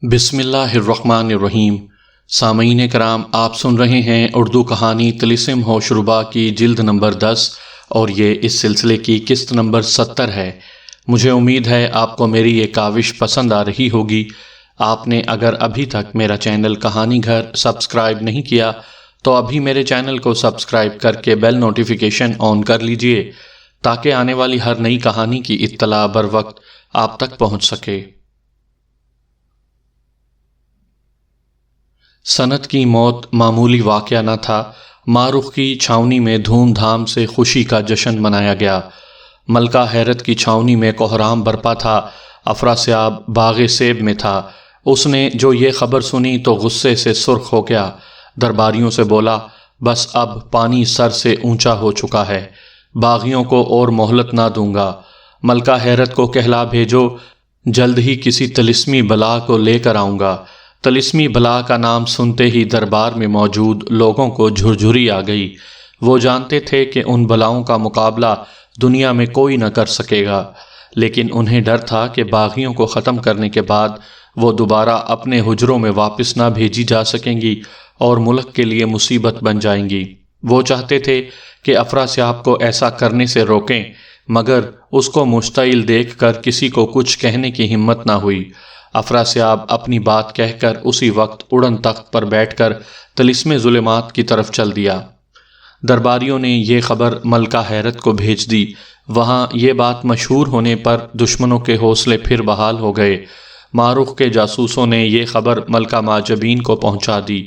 بسم اللہ الرحمن الرحیم۔ سامعین کرام، آپ سن رہے ہیں اردو کہانی طلسم ہوشربا کی جلد نمبر 10 اور یہ اس سلسلے کی قسط نمبر 70 ہے۔ مجھے امید ہے آپ کو میری یہ کاوش پسند آ رہی ہوگی۔ آپ نے اگر ابھی تک میرا چینل کہانی گھر سبسکرائب نہیں کیا تو ابھی میرے چینل کو سبسکرائب کر کے بیل نوٹیفیکیشن آن کر لیجئے تاکہ آنے والی ہر نئی کہانی کی اطلاع بر وقت آپ تک پہنچ سکے۔ سنت کی موت معمولی واقعہ نہ تھا۔ ماہ رخ کی چھاؤنی میں دھوم دھام سے خوشی کا جشن منایا گیا۔ ملکہ حیرت کی چھاؤنی میں کوہرام برپا تھا۔ افراسیاب باغ سیب میں تھا۔ اس نے جو یہ خبر سنی تو غصے سے سرخ ہو گیا۔ درباریوں سے بولا، بس اب پانی سر سے اونچا ہو چکا ہے، باغیوں کو اور مہلت نہ دوں گا۔ ملکہ حیرت کو کہلا بھیجو، جلد ہی کسی طلسمی بلا کو لے کر آؤں گا۔ طلسمی بلا کا نام سنتے ہی دربار میں موجود لوگوں کو جھرجھری آ گئی۔ وہ جانتے تھے کہ ان بلاؤں کا مقابلہ دنیا میں کوئی نہ کر سکے گا، لیکن انہیں ڈر تھا کہ باغیوں کو ختم کرنے کے بعد وہ دوبارہ اپنے حجروں میں واپس نہ بھیجی جا سکیں گی اور ملک کے لیے مصیبت بن جائیں گی۔ وہ چاہتے تھے کہ افراسیاب کو ایسا کرنے سے روکیں، مگر اس کو مشتعل دیکھ کر کسی کو کچھ کہنے کی ہمت نہ ہوئی۔ افراسیاب اپنی بات کہہ کر اسی وقت اڑن تخت پر بیٹھ کر طلسم ظلمات کی طرف چل دیا۔ درباریوں نے یہ خبر ملکہ حیرت کو بھیج دی۔ وہاں یہ بات مشہور ہونے پر دشمنوں کے حوصلے پھر بحال ہو گئے۔ ماہ رخ کے جاسوسوں نے یہ خبر ملکہ معجبین کو پہنچا دی۔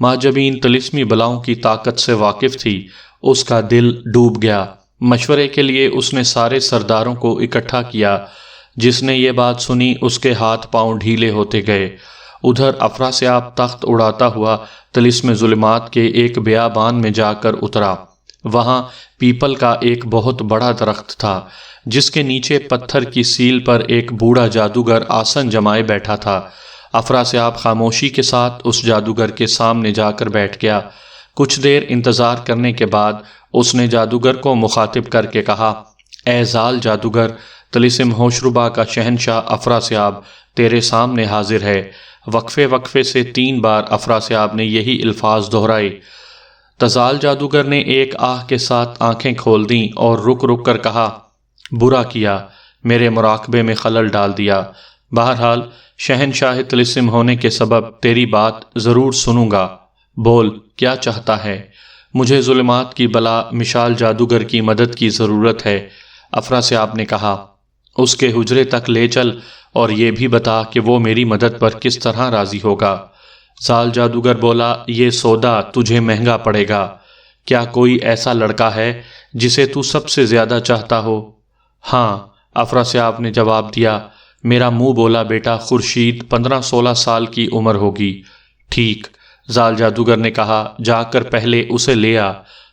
معجبین طلسمی بلاؤں کی طاقت سے واقف تھی۔ اس کا دل ڈوب گیا۔ مشورے کے لیے اس نے سارے سرداروں کو اکٹھا کیا۔ جس نے یہ بات سنی اس کے ہاتھ پاؤں ڈھیلے ہوتے گئے۔ ادھر افراسیاب تخت اڑاتا ہوا طلسم ظلمات کے ایک بیابان میں جا کر اترا۔ وہاں پیپل کا ایک بہت بڑا درخت تھا، جس کے نیچے پتھر کی سیل پر ایک بوڑھا جادوگر آسن جمائے بیٹھا تھا۔ افراسیاب خاموشی کے ساتھ اس جادوگر کے سامنے جا کر بیٹھ گیا۔ کچھ دیر انتظار کرنے کے بعد اس نے جادوگر کو مخاطب کر کے کہا، اے زال جادوگر، طلسم ہوشربا کا شہنشاہ افراسیاب تیرے سامنے حاضر ہے۔ وقفے وقفے سے 3 بار افراسیاب نے یہی الفاظ دہرائے۔ تزال جادوگر نے ایک آہ کے ساتھ آنکھیں کھول دیں اور رک رک کر کہا، برا کیا، میرے مراقبے میں خلل ڈال دیا۔ بہرحال شہنشاہ طلسم ہونے کے سبب تیری بات ضرور سنوں گا۔ بول، کیا چاہتا ہے؟ مجھے ظلمات کی بلا مشال جادوگر کی مدد کی ضرورت ہے۔ افراسیاب نے کہا، اس کے حجرے تک لے چل اور یہ بھی بتا کہ وہ میری مدد پر کس طرح راضی ہوگا۔ زال جادوگر بولا، یہ سودا تجھے مہنگا پڑے گا۔ کیا کوئی ایسا لڑکا ہے جسے تو سب سے زیادہ چاہتا ہو؟ ہاں، افراسیاب نے جواب دیا، میرا منہ بولا بیٹا خورشید 15-16 سال کی عمر ہوگی۔ ٹھیک، زال جادوگر نے کہا، جا کر پہلے اسے لے آ۔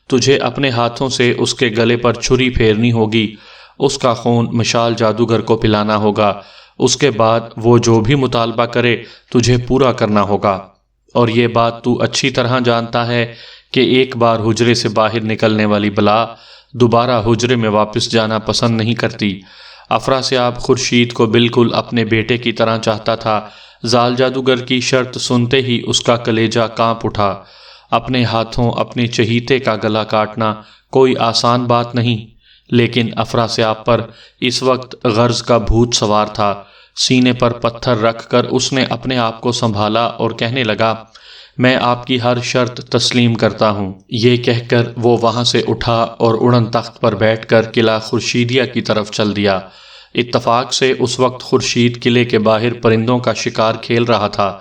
تجھے اپنے ہاتھوں سے اس کے گلے پر چھری پھیرنی ہوگی، اس کا خون مشال جادوگر کو پلانا ہوگا۔ اس کے بعد وہ جو بھی مطالبہ کرے تجھے پورا کرنا ہوگا۔ اور یہ بات تو اچھی طرح جانتا ہے کہ ایک بار حجرے سے باہر نکلنے والی بلا دوبارہ حجرے میں واپس جانا پسند نہیں کرتی۔ افراسیاب خورشید کو بالکل اپنے بیٹے کی طرح چاہتا تھا۔ زال جادوگر کی شرط سنتے ہی اس کا کلیجہ کانپ اٹھا۔ اپنے ہاتھوں اپنے چہیتے کا گلا کاٹنا کوئی آسان بات نہیں، لیکن افراسیاب پر اس وقت غرض کا بھوت سوار تھا۔ سینے پر پتھر رکھ کر اس نے اپنے آپ کو سنبھالا اور کہنے لگا، میں آپ کی ہر شرط تسلیم کرتا ہوں۔ یہ کہہ کر وہ وہاں سے اٹھا اور اڑن تخت پر بیٹھ کر قلعہ خورشیدیہ کی طرف چل دیا۔ اتفاق سے اس وقت خورشید قلعے کے باہر پرندوں کا شکار کھیل رہا تھا۔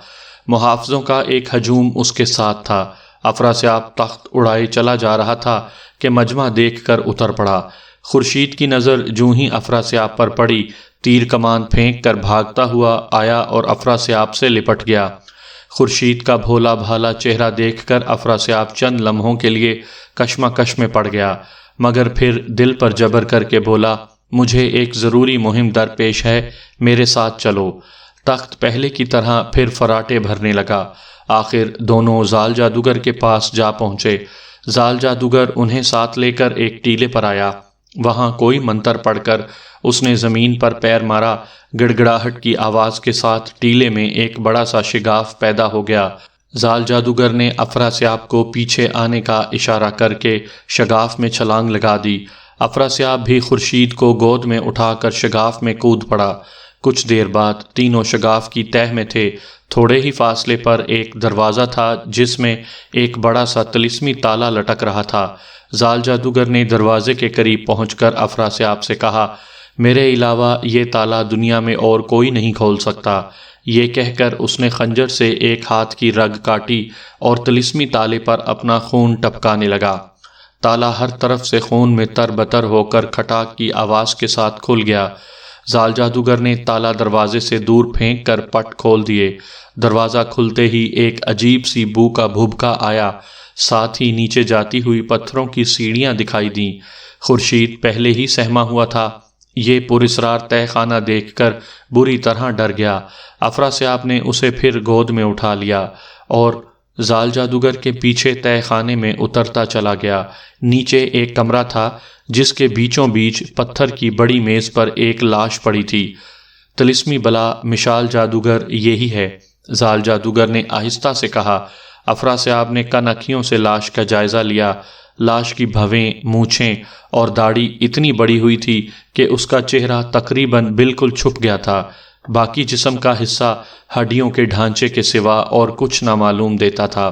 محافظوں کا ایک ہجوم اس کے ساتھ تھا۔ افراسیاب تخت اڑائے چلا جا رہا تھا کہ مجمع دیکھ کر اتر پڑا۔ خورشید کی نظر جوں ہی افراسیاب پر پڑی، تیر کمان پھینک کر بھاگتا ہوا آیا اور افراسیاب سے لپٹ گیا۔ خورشید کا بھولا بھالا چہرہ دیکھ کر افراسیاب چند لمحوں کے لیے کشمکش میں پڑ گیا، مگر پھر دل پر جبر کر کے بولا، مجھے ایک ضروری مہم درپیش ہے، میرے ساتھ چلو۔ تخت پہلے کی طرح پھر فراٹے بھرنے لگا۔ آخر دونوں زال جادوگر کے پاس جا پہنچے۔ زال جادوگر انہیں ساتھ لے کر ایک ٹیلے پر آیا۔ وہاں کوئی منتر پڑھ کر اس نے زمین پر پیر مارا، گڑگڑاہٹ کی آواز کے ساتھ ٹیلے میں ایک بڑا سا شگاف پیدا ہو گیا۔ زال جادوگر نے افراسیاب کو پیچھے آنے کا اشارہ کر کے شگاف میں چھلانگ لگا دی۔ افراسیاب بھی خورشید کو گود میں اٹھا کر شگاف میں کود پڑا۔ کچھ دیر بعد تینوں شگاف کی تہہ میں تھے۔ تھوڑے ہی فاصلے پر ایک دروازہ تھا جس میں ایک بڑا سا طلسمی تالا لٹک رہا تھا۔ زال جادوگر نے دروازے کے قریب پہنچ کر افراسیاب سے کہا، میرے علاوہ یہ تالا دنیا میں اور کوئی نہیں کھول سکتا۔ یہ کہہ کر اس نے خنجر سے ایک ہاتھ کی رگ کاٹی اور طلسمی تالے پر اپنا خون ٹپکانے لگا۔ تالا ہر طرف سے خون میں تر بتر ہو کر کھٹاک کی آواز کے ساتھ کھل گیا۔ زال جادوگر نے تالا دروازے سے دور پھینک کر پٹ کھول دیے۔ دروازہ کھلتے ہی ایک عجیب سی بو کا بھبکا آیا، ساتھ ہی نیچے جاتی ہوئی پتھروں کی سیڑھیاں دکھائی دیں۔ خورشید پہلے ہی سہما ہوا تھا۔ یہ پراسرار تہہ خانہ دیکھ کر بری طرح ڈر گیا۔ افراسیاب نے اسے پھر گود میں اٹھا لیا اور زال جادوگر کے پیچھے تہہ خانے میں اترتا چلا گیا۔ نیچے ایک کمرہ تھا جس کے بیچوں بیچ پتھر کی بڑی میز پر ایک لاش پڑی تھی۔ طلسمی بلا مشال جادوگر یہی ہے، زال جادوگر نے آہستہ سے کہا۔ افراسیاب نے کنکھیوں سے لاش کا جائزہ لیا۔ لاش کی بھویں، مونچھیں اور داڑھی اتنی بڑی ہوئی تھی کہ اس کا چہرہ تقریباً بالکل چھپ گیا تھا۔ باقی جسم کا حصہ ہڈیوں کے ڈھانچے کے سوا اور کچھ نہ معلوم دیتا تھا۔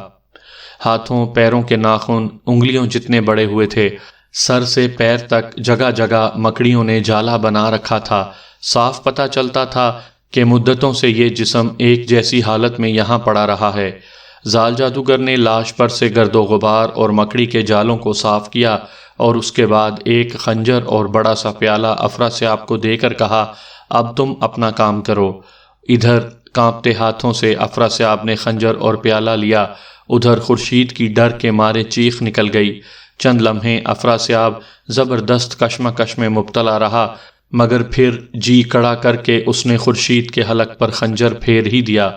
ہاتھوں پیروں کے ناخن انگلیوں جتنے بڑے ہوئے تھے۔ سر سے پیر تک جگہ جگہ مکڑیوں نے جالا بنا رکھا تھا۔ صاف پتہ چلتا تھا کہ مدتوں سے یہ جسم ایک جیسی حالت میں یہاں پڑا رہا ہے۔ زال جادوگر نے لاش پر سے گرد و غبار اور مکڑی کے جالوں کو صاف کیا اور اس کے بعد ایک خنجر اور بڑا سا پیالہ افراسیاب کو دے کر کہا، اب تم اپنا کام کرو۔ ادھر کانپتے ہاتھوں سے افراسیاب نے خنجر اور پیالہ لیا، ادھر خورشید کی ڈر کے مارے چیخ نکل گئی۔ چند لمحے افراسیاب زبردست کشمکش میں مبتلا رہا، مگر پھر جی کڑا کر کے اس نے خورشید کے حلق پر خنجر پھیر ہی دیا۔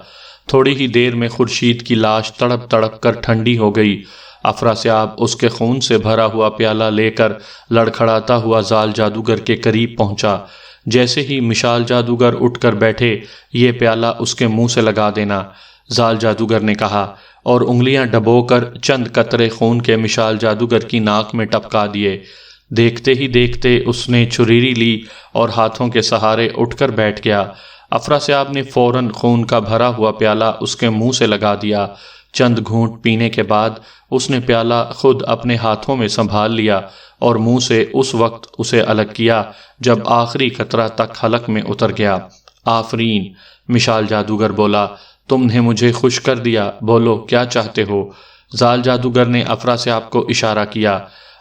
تھوڑی ہی دیر میں خورشید کی لاش تڑپ تڑپ کر ٹھنڈی ہو گئی۔ افراسیاب اس کے خون سے بھرا ہوا پیالہ لے کر لڑکھڑاتا ہوا زال جادوگر کے قریب پہنچا۔ جیسے ہی مشال جادوگر اٹھ کر بیٹھے، یہ پیالہ اس کے منہ سے لگا دینا، زال جادوگر نے کہا، اور انگلیاں ڈبو کر چند قطرے خون کے مشال جادوگر کی ناک میں ٹپکا دیے۔ دیکھتے ہی دیکھتے اس نے چھریری لی اور ہاتھوں کے سہارے اٹھ کر بیٹھ گیا۔ افراسیاب نے فوراً خون کا بھرا ہوا پیالہ اس کے منہ سے لگا دیا۔ چند گھونٹ پینے کے بعد اس نے پیالہ خود اپنے ہاتھوں میں سنبھال لیا اور منہ سے اس وقت اسے الگ کیا جب آخری قطرہ تک حلق میں اتر گیا۔ آفرین، مشال جادوگر بولا، تم نے مجھے خوش کر دیا، بولو کیا چاہتے ہو؟ زال جادوگر نے افراسیاب کو اشارہ کیا۔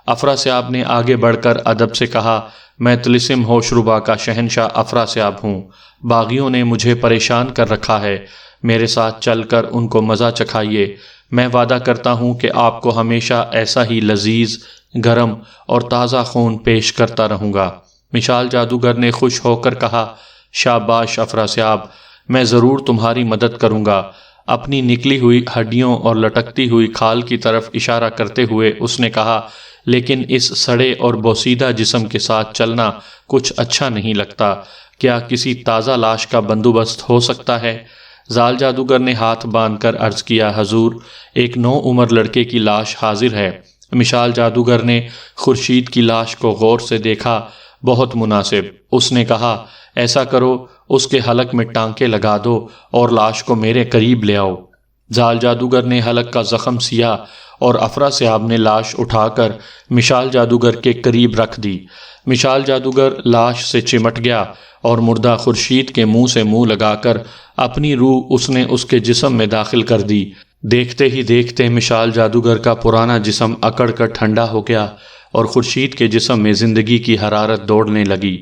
افراسیاب نے آگے بڑھ کر ادب سے کہا، میں طلسم ہوشربا کا شہنشاہ افراسیاب ہوں۔ باغیوں نے مجھے پریشان کر رکھا ہے، میرے ساتھ چل کر ان کو مزہ چکھائیے۔ میں وعدہ کرتا ہوں کہ آپ کو ہمیشہ ایسا ہی لذیذ، گرم اور تازہ خون پیش کرتا رہوں گا۔ مشال جادوگر نے خوش ہو کر کہا، شاباش افراسیاب، میں ضرور تمہاری مدد کروں گا۔ اپنی نکلی ہوئی ہڈیوں اور لٹکتی ہوئی کھال کی طرف اشارہ کرتے ہوئے اس نے کہا، لیکن اس سڑے اور بوسیدہ جسم کے ساتھ چلنا کچھ اچھا نہیں لگتا۔ کیا کسی تازہ لاش کا بندوبست ہو سکتا ہے؟ زال جادوگر نے ہاتھ باندھ کر عرض کیا، حضور، ایک نو عمر لڑکے کی لاش حاضر ہے۔ مشال جادوگر نے خورشید کی لاش کو غور سے دیکھا۔ بہت مناسب، اس نے کہا، ایسا کرو، اس کے حلق میں ٹانکے لگا دو اور لاش کو میرے قریب لے آؤ۔ زال جادوگر نے حلق کا زخم سیا اور افراسیاب نے لاش اٹھا کر مشال جادوگر کے قریب رکھ دی۔ مشال جادوگر لاش سے چمٹ گیا اور مردہ خورشید کے منہ سے منہ لگا کر اپنی روح اس نے اس کے جسم میں داخل کر دی۔ دیکھتے ہی دیکھتے مشال جادوگر کا پرانا جسم اکڑ کر ٹھنڈا ہو گیا اور خورشید کے جسم میں زندگی کی حرارت دوڑنے لگی۔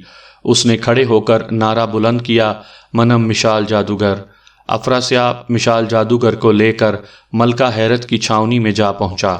اس نے کھڑے ہو کر نعرہ بلند کیا، منم مشال جادوگر۔ افراسیاب مشال جادوگر کو لے کر ملکہ حیرت کی چھاؤنی میں جا پہنچا۔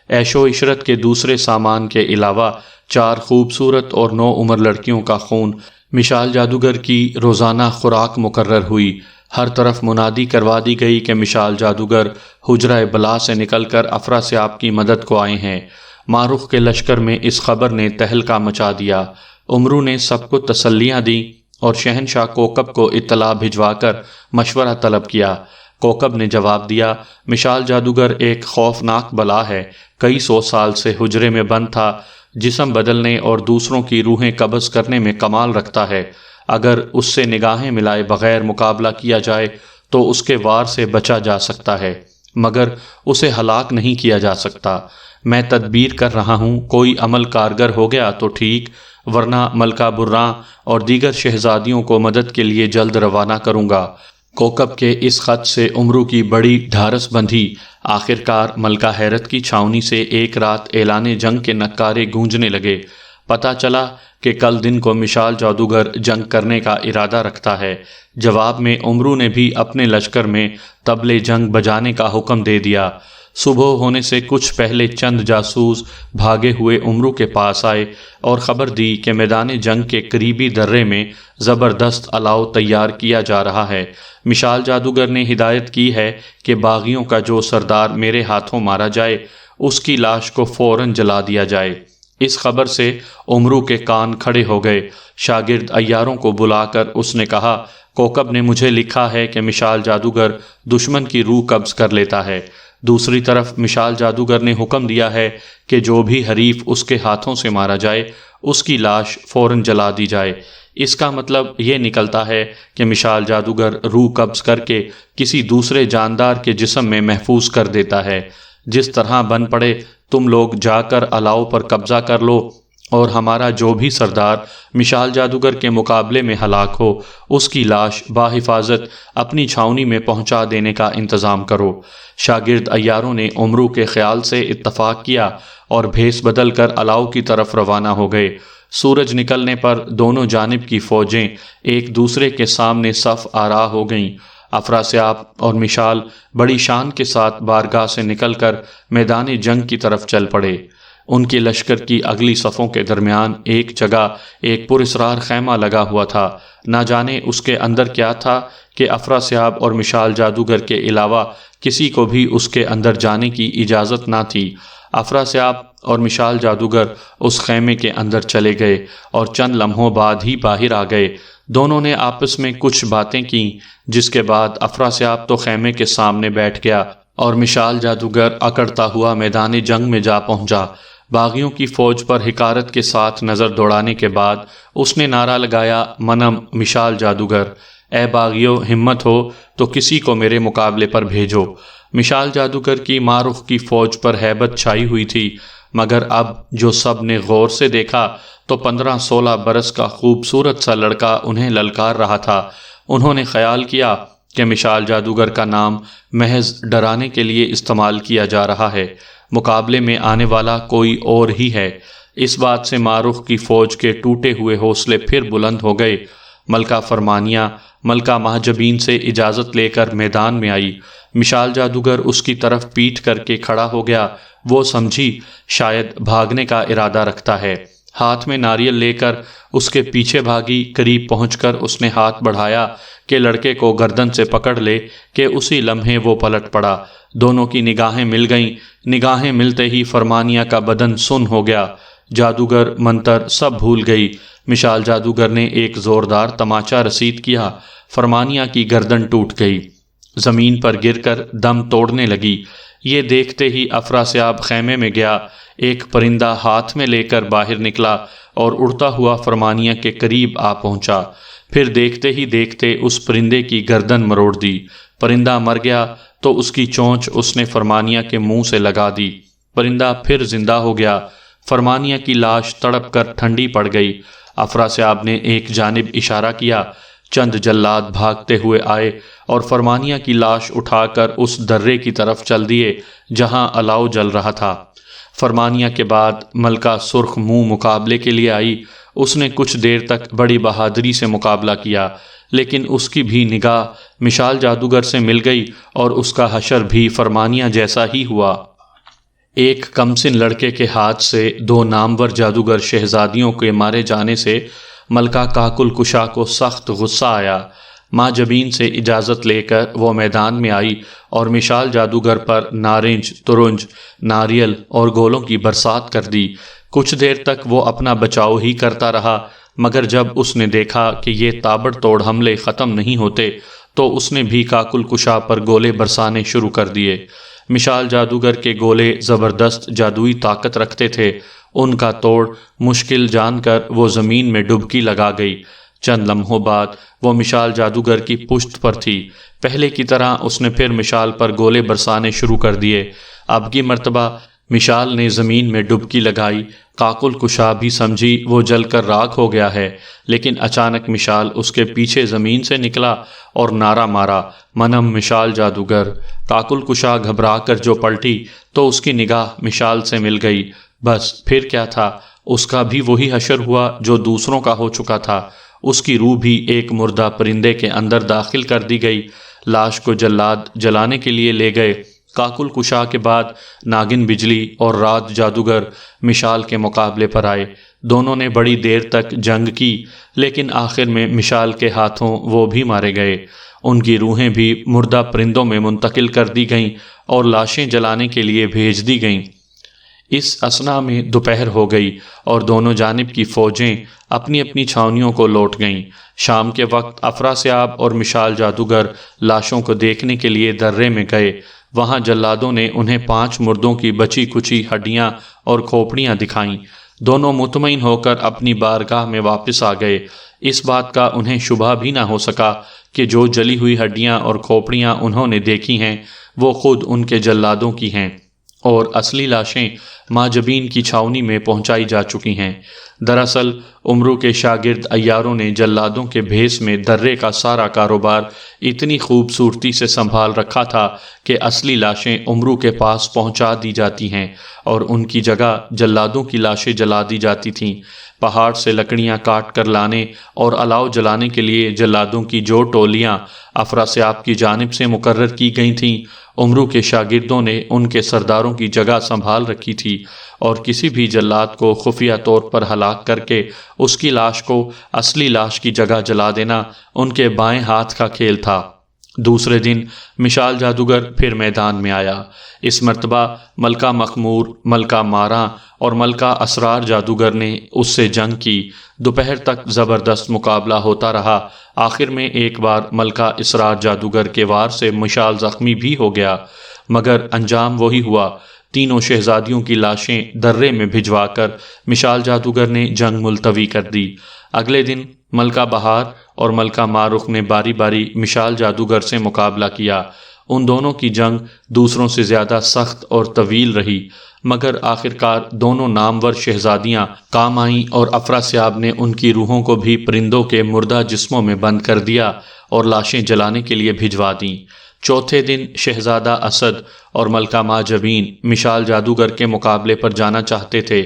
عیش و عشرت کے دوسرے سامان کے علاوہ 4 خوبصورت اور 9 عمر لڑکیوں کا خون مشال جادوگر کی روزانہ خوراک مقرر ہوئی۔ ہر طرف منادی کروا دی گئی کہ مشال جادوگر حجرہ بلا سے نکل کر افراسیاب کی مدد کو آئے ہیں۔ ماروخ کے لشکر میں اس خبر نے تہلکہ مچا دیا۔ امرو نے سب کو تسلیاں دیں اور شہنشاہ کوکب کو اطلاع بھجوا کر مشورہ طلب کیا۔ کوکب نے جواب دیا، مشال جادوگر ایک خوفناک بلا ہے، کئی 100 سال سے حجرے میں بند تھا، جسم بدلنے اور دوسروں کی روحیں قبض کرنے میں کمال رکھتا ہے۔ اگر اس سے نگاہیں ملائے بغیر مقابلہ کیا جائے تو اس کے وار سے بچا جا سکتا ہے، مگر اسے ہلاک نہیں کیا جا سکتا۔ میں تدبیر کر رہا ہوں، کوئی عمل کارگر ہو گیا تو ٹھیک، ورنہ ملکہ برراں اور دیگر شہزادیوں کو مدد کے لیے جلد روانہ کروں گا۔ کوکب کے اس خط سے امرو کی بڑی ڈھارس بندھی۔ آخرکار ملکہ حیرت کی چھاؤنی سے ایک رات اعلان جنگ کے نعرے گونجنے لگے۔ پتہ چلا کہ کل دن کو مشال جادوگر جنگ کرنے کا ارادہ رکھتا ہے۔ جواب میں امرو نے بھی اپنے لشکر میں طبلِ جنگ بجانے کا حکم دے دیا۔ صبح ہونے سے کچھ پہلے چند جاسوس بھاگے ہوئے امرو کے پاس آئے اور خبر دی کہ میدان جنگ کے قریبی درے میں زبردست الاؤ تیار کیا جا رہا ہے۔ مشال جادوگر نے ہدایت کی ہے کہ باغیوں کا جو سردار میرے ہاتھوں مارا جائے اس کی لاش کو فوراً جلا دیا جائے۔ اس خبر سے امرو کے کان کھڑے ہو گئے۔ شاگرد عیاروں کو بلا کر اس نے کہا، کوکب نے مجھے لکھا ہے کہ مشال جادوگر دشمن کی روح قبض کر لیتا ہے۔ دوسری طرف مشال جادوگر نے حکم دیا ہے کہ جو بھی حریف اس کے ہاتھوں سے مارا جائے اس کی لاش فوراً جلا دی جائے۔ اس کا مطلب یہ نکلتا ہے کہ مشال جادوگر روح قبض کر کے کسی دوسرے جاندار کے جسم میں محفوظ کر دیتا ہے۔ جس طرح بن پڑے تم لوگ جا کر الاؤ پر قبضہ کر لو اور ہمارا جو بھی سردار مشال جادوگر کے مقابلے میں ہلاک ہو اس کی لاش باحفاظت اپنی چھاؤنی میں پہنچا دینے کا انتظام کرو۔ شاگرد عیاروں نے امرو کے خیال سے اتفاق کیا اور بھیس بدل کر الاؤ کی طرف روانہ ہو گئے۔ سورج نکلنے پر دونوں جانب کی فوجیں ایک دوسرے کے سامنے صف آراء ہو گئیں۔ افراسیاب اور مشال بڑی شان کے ساتھ بارگاہ سے نکل کر میدان جنگ کی طرف چل پڑے۔ ان کے لشکر کی اگلی صفوں کے درمیان ایک جگہ ایک پراسرار خیمہ لگا ہوا تھا۔ نہ جانے اس کے اندر کیا تھا کہ افراسیاب اور مشال جادوگر کے علاوہ کسی کو بھی اس کے اندر جانے کی اجازت نہ تھی۔ افراسیاب اور مشال جادوگر اس خیمے کے اندر چلے گئے اور چند لمحوں بعد ہی باہر آ گئے۔ دونوں نے آپس میں کچھ باتیں کیں، جس کے بعد افراسیاب تو خیمے کے سامنے بیٹھ گیا اور مشال جادوگر اکڑتا ہوا میدان جنگ میں جا پہنچا۔ باغیوں کی فوج پر حقارت کے ساتھ نظر دوڑانے کے بعد اس نے نعرہ لگایا، منم مشال جادوگر، اے باغیوں، ہمت ہو تو کسی کو میرے مقابلے پر بھیجو۔ مشال جادوگر کی مارخ کی فوج پر ہیبت چھائی ہوئی تھی، مگر اب جو سب نے غور سے دیکھا تو 15-16 برس کا خوبصورت سا لڑکا انہیں للکار رہا تھا۔ انہوں نے خیال کیا کہ مشال جادوگر کا نام محض ڈرانے کے لیے استعمال کیا جا رہا ہے، مقابلے میں آنے والا کوئی اور ہی ہے۔ اس بات سے مارخ کی فوج کے ٹوٹے ہوئے حوصلے پھر بلند ہو گئے۔ ملکہ فرمانیہ ملکہ مہجبین سے اجازت لے کر میدان میں آئی۔ مشال جادوگر اس کی طرف پیٹھ کر کے کھڑا ہو گیا۔ وہ سمجھی شاید بھاگنے کا ارادہ رکھتا ہے۔ ہاتھ میں ناریل لے کر اس کے پیچھے بھاگی۔ قریب پہنچ کر اس نے ہاتھ بڑھایا کہ لڑکے کو گردن سے پکڑ لے کہ اسی لمحے وہ پلٹ پڑا۔ دونوں کی نگاہیں مل گئیں۔ نگاہیں ملتے ہی فرمانیہ کا بدن سن ہو گیا۔ جادوگر منتر سب بھول گئی۔ مشال جادوگر نے ایک زوردار تماچا رسید کیا۔ فرمانیہ کی گردن ٹوٹ گئی، زمین پر گر کر دم توڑنے لگی۔ یہ دیکھتے ہی افراسیاب خیمے میں گیا۔ ایک پرندہ ہاتھ میں لے کر باہر نکلا اور اڑتا ہوا فرمانیہ کے قریب آ پہنچا۔ پھر دیکھتے ہی دیکھتے اس پرندے کی گردن مروڑ دی۔ پرندہ مر گیا تو اس کی چونچ اس نے فرمانیہ کے منہ سے لگا دی۔ پرندہ پھر زندہ ہو گیا۔ فرمانیہ کی لاش تڑپ کر ٹھنڈی پڑ گئی۔ افراسیاب نے ایک جانب اشارہ کیا۔ چند جلاد بھاگتے ہوئے آئے اور فرمانیہ کی لاش اٹھا کر اس درے کی طرف چل دیے جہاں الاؤ جل رہا تھا۔ فرمانیہ کے بعد ملکہ سرخ منہ مقابلے کے لیے آئی۔ اس نے کچھ دیر تک بڑی بہادری سے مقابلہ کیا، لیکن اس کی بھی نگاہ مشال جادوگر سے مل گئی اور اس کا حشر بھی فرمانیہ جیسا ہی ہوا۔ ایک کمسن لڑکے کے ہاتھ سے 2 نامور جادوگر شہزادیوں کے مارے جانے سے ملکہ کاکل کشا کو سخت غصہ آیا۔ ماں جبین سے اجازت لے کر وہ میدان میں آئی اور مشال جادوگر پر نارنج، ترنج، ناریل اور گولوں کی برسات کر دی۔ کچھ دیر تک وہ اپنا بچاؤ ہی کرتا رہا، مگر جب اس نے دیکھا کہ یہ تابڑ توڑ حملے ختم نہیں ہوتے تو اس نے بھی کاکل کشا پر گولے برسانے شروع کر دیے۔ مشال جادوگر کے گولے زبردست جادوئی طاقت رکھتے تھے، ان کا توڑ مشکل جان کر وہ زمین میں ڈبکی لگا گئی۔ چند لمحوں بعد وہ مشال جادوگر کی پشت پر تھی۔ پہلے کی طرح اس نے پھر مشال پر گولے برسانے شروع کر دیے۔ اب کی مرتبہ مشال نے زمین میں ڈبکی لگائی۔ کاکل کشا بھی سمجھی وہ جل کر راکھ ہو گیا ہے، لیکن اچانک مشال اس کے پیچھے زمین سے نکلا اور نعرہ مارا، منم مشال جادوگر۔ کاکل کشا گھبرا کر جو پلٹی تو اس کی نگاہ مشال سے مل گئی۔ بس پھر کیا تھا، اس کا بھی وہی حشر ہوا جو دوسروں کا ہو چکا تھا۔ اس کی روح بھی ایک مردہ پرندے کے اندر داخل کر دی گئی۔ لاش کو جلاد جلانے کے لیے لے گئے۔ کاکل کشا کے بعد ناگن بجلی اور رات جادوگر مشال کے مقابلے پر آئے۔ دونوں نے بڑی دیر تک جنگ کی، لیکن آخر میں مشال کے ہاتھوں وہ بھی مارے گئے۔ ان کی روحیں بھی مردہ پرندوں میں منتقل کر دی گئیں اور لاشیں جلانے کے لیے بھیج دی گئیں۔ اس اثنا میں دوپہر ہو گئی اور دونوں جانب کی فوجیں اپنی اپنی چھاونیوں کو لوٹ گئیں۔ شام کے وقت افراسیاب اور مشال جادوگر لاشوں کو دیکھنے کے لیے درے میں گئے۔ وہاں جلادوں نے انہیں 5 مردوں کی بچی کچی ہڈیاں اور کھوپڑیاں دکھائیں۔ دونوں مطمئن ہو کر اپنی بارگاہ میں واپس آ گئے۔ اس بات کا انہیں شبہ بھی نہ ہو سکا کہ جو جلی ہوئی ہڈیاں اور کھوپڑیاں انہوں نے دیکھی ہیں وہ خود ان کے جلادوں کی ہیں، اور اصلی لاشیں ماجبین کی چھاونی میں پہنچائی جا چکی ہیں۔ دراصل عمرو کے شاگرد عیاروں نے جلادوں کے بھیس میں درے کا سارا کاروبار اتنی خوبصورتی سے سنبھال رکھا تھا کہ اصلی لاشیں عمرو کے پاس پہنچا دی جاتی ہیں اور ان کی جگہ جلادوں کی لاشیں جلا دی جاتی تھیں۔ پہاڑ سے لکڑیاں کاٹ کر لانے اور الاؤ جلانے کے لیے جلادوں کی جو ٹولیاں افراسیاب کی جانب سے مقرر کی گئی تھیں، عمرو کے شاگردوں نے ان کے سرداروں کی جگہ سنبھال رکھی تھی، اور کسی بھی جلاد کو خفیہ طور پر ہلاک کر کے اس کی لاش کو اصلی لاش کی جگہ جلا دینا ان کے بائیں ہاتھ کا کھیل تھا۔ دوسرے دن مشال جادوگر پھر میدان میں آیا۔ اس مرتبہ ملکہ مخمور، ملکہ ماراں اور ملکہ اسرار جادوگر نے اس سے جنگ کی۔ دوپہر تک زبردست مقابلہ ہوتا رہا۔ آخر میں ایک بار ملکہ اسرار جادوگر کے وار سے مشال زخمی بھی ہو گیا، مگر انجام وہی ہوا۔ تینوں شہزادیوں کی لاشیں درے میں بھجوا کر مشال جادوگر نے جنگ ملتوی کر دی۔ اگلے دن ملکہ بہار اور ملکہ مارخ نے باری باری مشال جادوگر سے مقابلہ کیا۔ ان دونوں کی جنگ دوسروں سے زیادہ سخت اور طویل رہی، مگر آخرکار دونوں نامور شہزادیاں کام آئیں اور افراسیاب نے ان کی روحوں کو بھی پرندوں کے مردہ جسموں میں بند کر دیا اور لاشیں جلانے کے لیے بھجوا دیں۔ چوتھے دن شہزادہ اسد اور ملکہ ماجبین مشال جادوگر کے مقابلے پر جانا چاہتے تھے،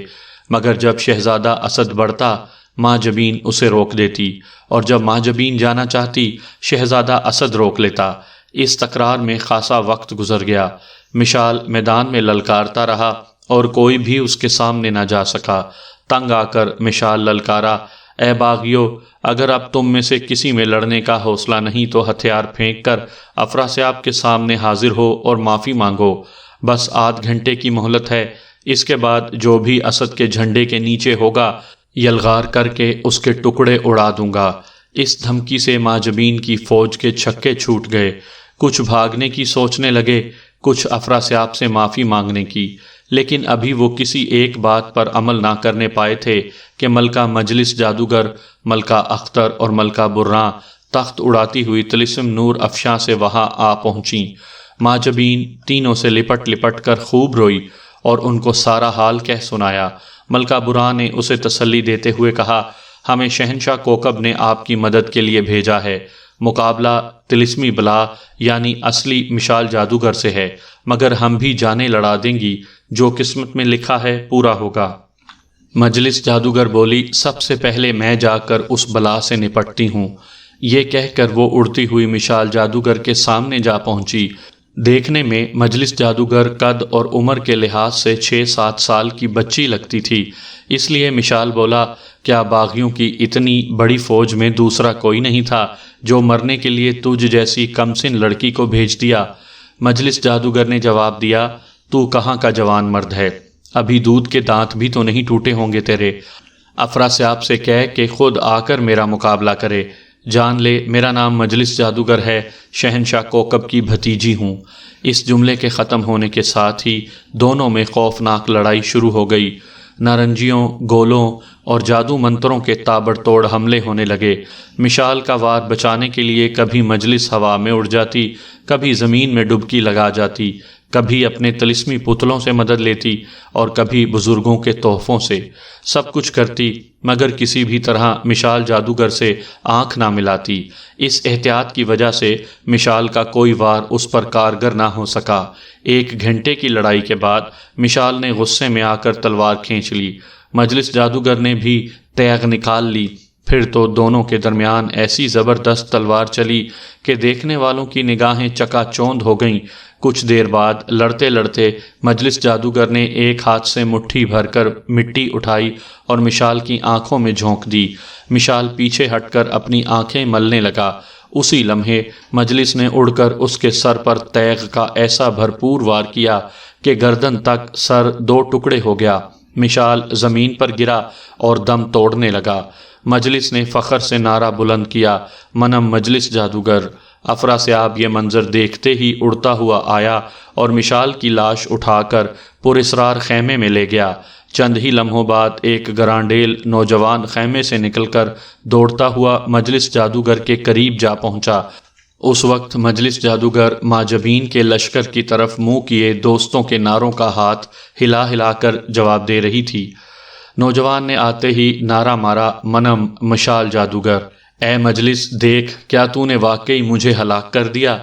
مگر جب شہزادہ اسد بڑھتا ماجبین اسے روک دیتی، اور جب ماجبین جانا چاہتی شہزادہ اسد روک لیتا۔ اس تکرار میں خاصا وقت گزر گیا۔ مشال میدان میں للکارتا رہا اور کوئی بھی اس کے سامنے نہ جا سکا۔ تنگ آ کر مشال للکارا، اے باغیو، اگر اب تم میں سے کسی میں لڑنے کا حوصلہ نہیں تو ہتھیار پھینک کر افراسیاب کے سامنے حاضر ہو اور معافی مانگو۔ بس آدھ گھنٹے کی مہلت ہے، اس کے بعد جو بھی اسد کے جھنڈے کے نیچے ہوگا یلغار کر کے اس کے ٹکڑے اڑا دوں گا۔ اس دھمکی سے ماجبین کی فوج کے چھکے چھوٹ گئے۔ کچھ بھاگنے کی سوچنے لگے، کچھ افراسیاب سے معافی مانگنے کی، لیکن ابھی وہ کسی ایک بات پر عمل نہ کرنے پائے تھے کہ ملکہ مجلس جادوگر، ملکہ اختر اور ملکہ برراں تخت اڑاتی ہوئی طلسم نور افشاں سے وہاں آ پہنچیں۔ ماجبین تینوں سے لپٹ لپٹ کر خوب روئی اور ان کو سارا حال کہہ سنایا۔ ملکہ برراں نے اسے تسلی دیتے ہوئے کہا، ہمیں شہنشاہ کوکب نے آپ کی مدد کے لیے بھیجا ہے۔ مقابلہ طلسمی بلا یعنی اصلی مشال جادوگر سے ہے، مگر ہم بھی جانیں لڑا دیں گی، جو قسمت میں لکھا ہے پورا ہوگا۔ مجلس جادوگر بولی، سب سے پہلے میں جا کر اس بلا سے نپٹتی ہوں۔ یہ کہہ کر وہ اڑتی ہوئی مشال جادوگر کے سامنے جا پہنچی۔ دیکھنے میں مجلس جادوگر قد اور عمر کے لحاظ سے 6-7 سال کی بچی لگتی تھی، اس لیے مشال بولا، کیا باغیوں کی اتنی بڑی فوج میں دوسرا کوئی نہیں تھا جو مرنے کے لیے تجھ جیسی کمسن لڑکی کو بھیج دیا؟ مجلس جادوگر نے جواب دیا، تو کہاں کا جوان مرد ہے، ابھی دودھ کے دانت بھی تو نہیں ٹوٹے ہوں گے تیرے۔ افراسیاب سے کہہ کہ خود آ کر میرا مقابلہ کرے، جان لے میرا نام مجلس جادوگر ہے، شہنشاہ کوکب کی بھتیجی ہوں۔ اس جملے کے ختم ہونے کے ساتھ ہی دونوں میں خوفناک لڑائی شروع ہو گئی۔ نارنجیوں، گولوں اور جادو منتروں کے تابڑ توڑ حملے ہونے لگے۔ مشال کا وار بچانے کے لیے کبھی مجلس ہوا میں اڑ جاتی، کبھی زمین میں ڈبکی لگا جاتی، کبھی اپنے طلسمی پتلوں سے مدد لیتی اور کبھی بزرگوں کے تحفوں سے۔ سب کچھ کرتی مگر کسی بھی طرح مشال جادوگر سے آنکھ نہ ملاتی۔ اس احتیاط کی وجہ سے مشال کا کوئی وار اس پر کارگر نہ ہو سکا۔ 1 گھنٹے کی لڑائی کے بعد مشال نے غصے میں آ کر تلوار کھینچ لی۔ مجلس جادوگر نے بھی تیغ نکال لی۔ پھر تو دونوں کے درمیان ایسی زبردست تلوار چلی کہ دیکھنے والوں کی نگاہیں چکا چوند ہو گئیں۔ کچھ دیر بعد لڑتے لڑتے مجلس جادوگر نے ایک ہاتھ سے مٹھی بھر کر مٹی اٹھائی اور مشال کی آنکھوں میں جھونک دی۔ مشال پیچھے ہٹ کر اپنی آنکھیں ملنے لگا۔ اسی لمحے مجلس نے اڑ کر اس کے سر پر تیغ کا ایسا بھرپور وار کیا کہ گردن تک سر 2 ٹکڑے ہو گیا۔ مشال زمین پر گرا اور دم توڑنے لگا۔ مجلس نے فخر سے نعرہ بلند کیا، منم مجلس جادوگر۔ افراسیاب یہ منظر دیکھتے ہی اڑتا ہوا آیا اور مشال کی لاش اٹھا کر پراسرار خیمے میں لے گیا۔ چند ہی لمحوں بعد ایک گرانڈیل نوجوان خیمے سے نکل کر دوڑتا ہوا مجلس جادوگر کے قریب جا پہنچا۔ اس وقت مجلس جادوگر ماجبین کے لشکر کی طرف منہ کیے دوستوں کے نعروں کا ہاتھ ہلا ہلا کر جواب دے رہی تھی۔ نوجوان نے آتے ہی نعرہ مارا، منم مشال جادوگر۔ اے مجلس دیکھ، کیا تو نے واقعی مجھے ہلاک کر دیا؟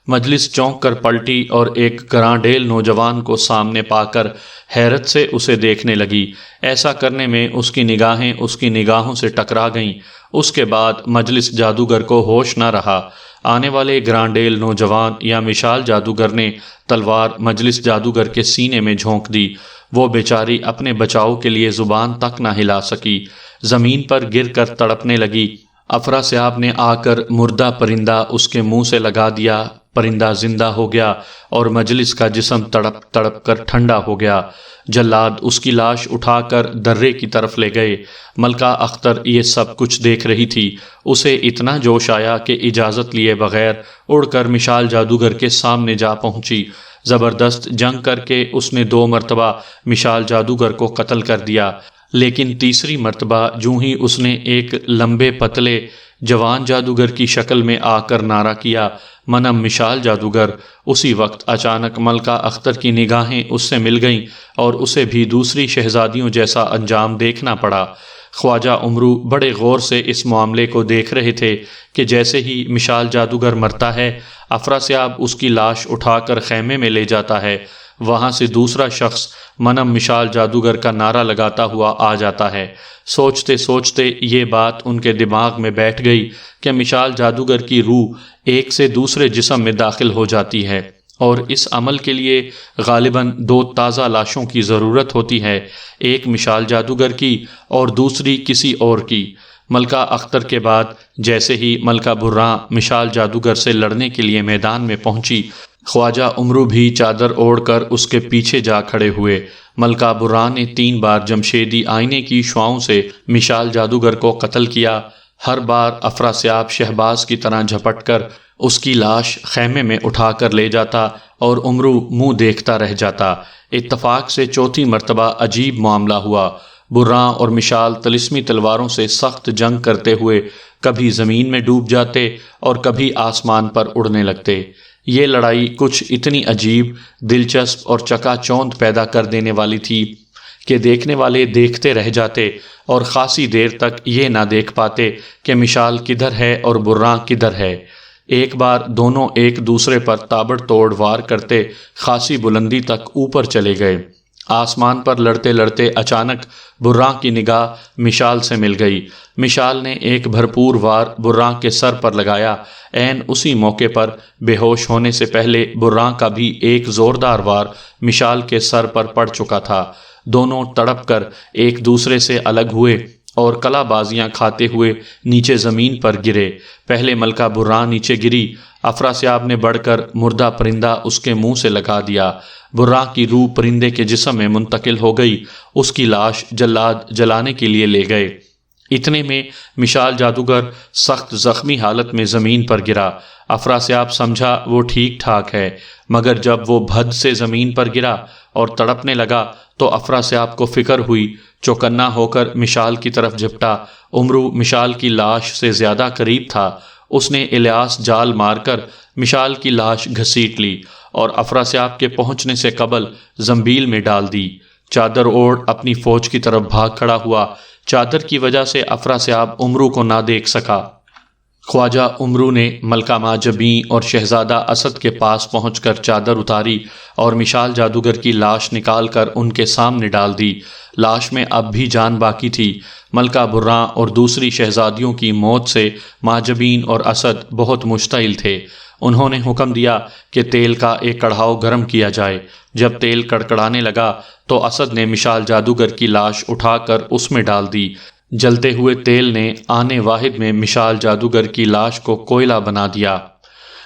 مجلس چونک کر پلٹی اور ایک گرانڈیل نوجوان کو سامنے پا کر حیرت سے اسے دیکھنے لگی۔ ایسا کرنے میں اس کی نگاہیں اس کی نگاہوں سے ٹکرا گئیں۔ اس کے بعد مجلس جادوگر کو ہوش نہ رہا۔ آنے والے گرانڈیل نوجوان یا مشال جادوگر نے تلوار مجلس جادوگر کے سینے میں جھونک دی۔ وہ بیچاری اپنے بچاؤ کے لیے زبان تک نہ ہلا سکی، زمین پر گر کر تڑپنے لگی۔ افراسیاب نے آ کر مردہ پرندہ اس کے منہ سے لگا دیا۔ پرندہ زندہ ہو گیا اور مجلس کا جسم تڑپ تڑپ کر ٹھنڈا ہو گیا۔ جلاد اس کی لاش اٹھا کر درے کی طرف لے گئے۔ ملکہ اختر یہ سب کچھ دیکھ رہی تھی۔ اسے اتنا جوش آیا کہ اجازت لیے بغیر اڑ کر مشال جادوگر کے سامنے جا پہنچی۔ زبردست جنگ کر کے اس نے 2 مرتبہ مشال جادوگر کو قتل کر دیا، لیکن تیسری مرتبہ جوں ہی اس نے ایک لمبے پتلے جوان جادوگر کی شکل میں آ کر نعرہ کیا، منم مشال جادوگر، اسی وقت اچانک ملکہ اختر کی نگاہیں اس سے مل گئیں اور اسے بھی دوسری شہزادیوں جیسا انجام دیکھنا پڑا۔ خواجہ عمرو بڑے غور سے اس معاملے کو دیکھ رہے تھے کہ جیسے ہی مشال جادوگر مرتا ہے، افراسیاب اس کی لاش اٹھا کر خیمے میں لے جاتا ہے۔ وہاں سے دوسرا شخص منم مشال جادوگر کا نعرہ لگاتا ہوا آ جاتا ہے۔ سوچتے سوچتے یہ بات ان کے دماغ میں بیٹھ گئی کہ مشال جادوگر کی روح ایک سے دوسرے جسم میں داخل ہو جاتی ہے اور اس عمل کے لیے غالباً 2 تازہ لاشوں کی ضرورت ہوتی ہے، ایک مشال جادوگر کی اور دوسری کسی اور کی۔ ملکہ اختر کے بعد جیسے ہی ملکہ برراں مشال جادوگر سے لڑنے کے لیے میدان میں پہنچی، خواجہ عمرو بھی چادر اوڑھ کر اس کے پیچھے جا کھڑے ہوئے۔ ملکہ برراں نے 3 بار جمشیدی آئینے کی شعاؤں سے مشال جادوگر کو قتل کیا۔ ہر بار افراسیاب شہباز کی طرح جھپٹ کر اس کی لاش خیمے میں اٹھا کر لے جاتا اور عمرو منہ دیکھتا رہ جاتا۔ اتفاق سے 4تھی مرتبہ عجیب معاملہ ہوا۔ برراں اور مشال طلسمی تلواروں سے سخت جنگ کرتے ہوئے کبھی زمین میں ڈوب جاتے اور کبھی آسمان پر اڑنے لگتے۔ یہ لڑائی کچھ اتنی عجیب، دلچسپ اور چکا چوند پیدا کر دینے والی تھی کہ دیکھنے والے دیکھتے رہ جاتے اور خاصی دیر تک یہ نہ دیکھ پاتے کہ مشال کدھر ہے اور برراں کدھر ہے۔ ایک بار دونوں ایک دوسرے پر تابڑ توڑ وار کرتے خاصی بلندی تک اوپر چلے گئے۔ آسمان پر لڑتے لڑتے اچانک برراں کی نگاہ مشال سے مل گئی۔ مشال نے ایک بھرپور وار برراں کے سر پر لگایا۔ عین اسی موقع پر بے ہوش ہونے سے پہلے برراں کا بھی ایک زوردار وار مشال کے سر پر پڑ چکا تھا۔ دونوں تڑپ کر ایک دوسرے سے الگ ہوئے اور کلا بازیاں کھاتے ہوئے نیچے زمین پر گرے۔ پہلے ملکہ برا نیچے گری، افراسیاب نے بڑھ کر مردہ پرندہ اس کے منہ سے لگا دیا۔ برا کی روح پرندے کے جسم میں منتقل ہو گئی، اس کی لاش جلاد جلانے کے لیے لے گئے۔ اتنے میں مشال جادوگر سخت زخمی حالت میں زمین پر گرا۔ افراسیاب سمجھا وہ ٹھیک ٹھاک ہے، مگر جب وہ بھد سے زمین پر گرا اور تڑپنے لگا تو افراسیاب کو فکر ہوئی۔ چوکنا ہو کر مشال کی طرف جھپٹا۔ امرو مشال کی لاش سے زیادہ قریب تھا۔ اس نے الیاس جال مار کر مشال کی لاش گھسیٹ لی اور افراسیاب کے پہنچنے سے قبل زنبیل میں ڈال دی۔ چادر اوڑھ اپنی فوج کی طرف بھاگ کھڑا ہوا۔ چادر کی وجہ سے افراسیاب امرو کو نہ دیکھ سکا۔ خواجہ امرو نے ملکہ ماجبین اور شہزادہ اسد کے پاس پہنچ کر چادر اتاری اور مشال جادوگر کی لاش نکال کر ان کے سامنے ڈال دی۔ لاش میں اب بھی جان باقی تھی۔ ملکہ برا اور دوسری شہزادیوں کی موت سے ماجبین اور اسد بہت مشتعل تھے۔ انہوں نے حکم دیا کہ تیل کا ایک کڑھاؤ گرم کیا جائے۔ جب تیل کڑکڑانے لگا تو اسد نے مشال جادوگر کی لاش اٹھا کر اس میں ڈال دی۔ جلتے ہوئے تیل نے آنے واحد میں مشال جادوگر کی لاش کو کوئلہ بنا دیا۔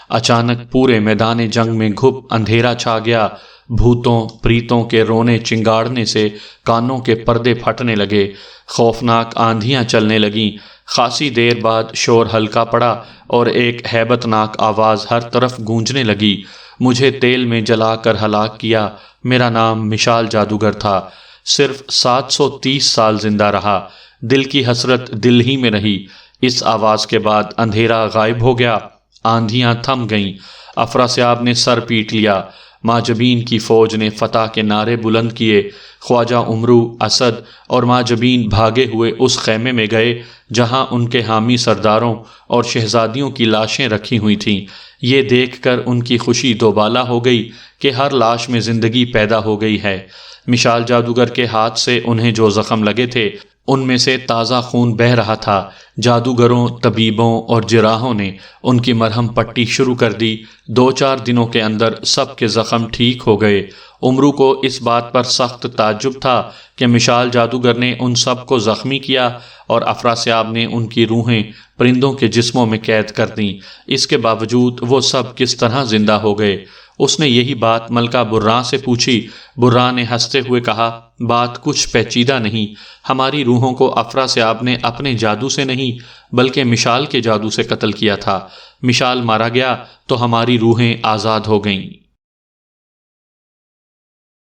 اچانک پورے میدان جنگ میں گھپ اندھیرا چھا گیا۔ بھوتوں پریتوں کے رونے چنگاڑنے سے کانوں کے پردے پھٹنے لگے۔ خوفناک آندھیاں چلنے لگیں۔ خاصی دیر بعد شور ہلکا پڑا اور ایک ہیبت ناک آواز ہر طرف گونجنے لگی۔ مجھے تیل میں جلا کر ہلاک کیا۔ میرا نام مشال جادوگر تھا۔ صرف 730 سال زندہ رہا۔ دل کی حسرت دل ہی میں رہی۔ اس آواز کے بعد اندھیرا غائب ہو گیا۔ آندھیاں تھم گئیں۔ افراسیاب نے سر پیٹ لیا۔ ماجبین کی فوج نے فتح کے نعرے بلند کیے۔ خواجہ امرو، اسد اور ماجبین بھاگے ہوئے اس خیمے میں گئے جہاں ان کے حامی سرداروں اور شہزادیوں کی لاشیں رکھی ہوئی تھیں۔ یہ دیکھ کر ان کی خوشی دوبالا ہو گئی کہ ہر لاش میں زندگی پیدا ہو گئی ہے۔ مشال جادوگر کے ہاتھ سے انہیں جو زخم لگے تھے ان میں سے تازہ خون بہہ رہا تھا۔ جادوگروں، طبیبوں اور جراحوں نے ان کی مرہم پٹی شروع کر دی۔ 2-4 دنوں کے اندر سب کے زخم ٹھیک ہو گئے۔ امرو کو اس بات پر سخت تعجب تھا کہ مشال جادوگر نے ان سب کو زخمی کیا اور افراسیاب نے ان کی روحیں پرندوں کے جسموں میں قید کر دیں۔ اس کے باوجود وہ سب کس طرح زندہ ہو گئے؟ اس نے یہی بات ملکہ برا سے پوچھی۔ برا نے ہنستے ہوئے کہا، بات کچھ پیچیدہ نہیں۔ ہماری روحوں کو افراسیاب نے اپنے جادو سے نہیں بلکہ مشال کے جادو سے قتل کیا تھا۔ مشال مارا گیا تو ہماری روحیں آزاد ہو گئیں۔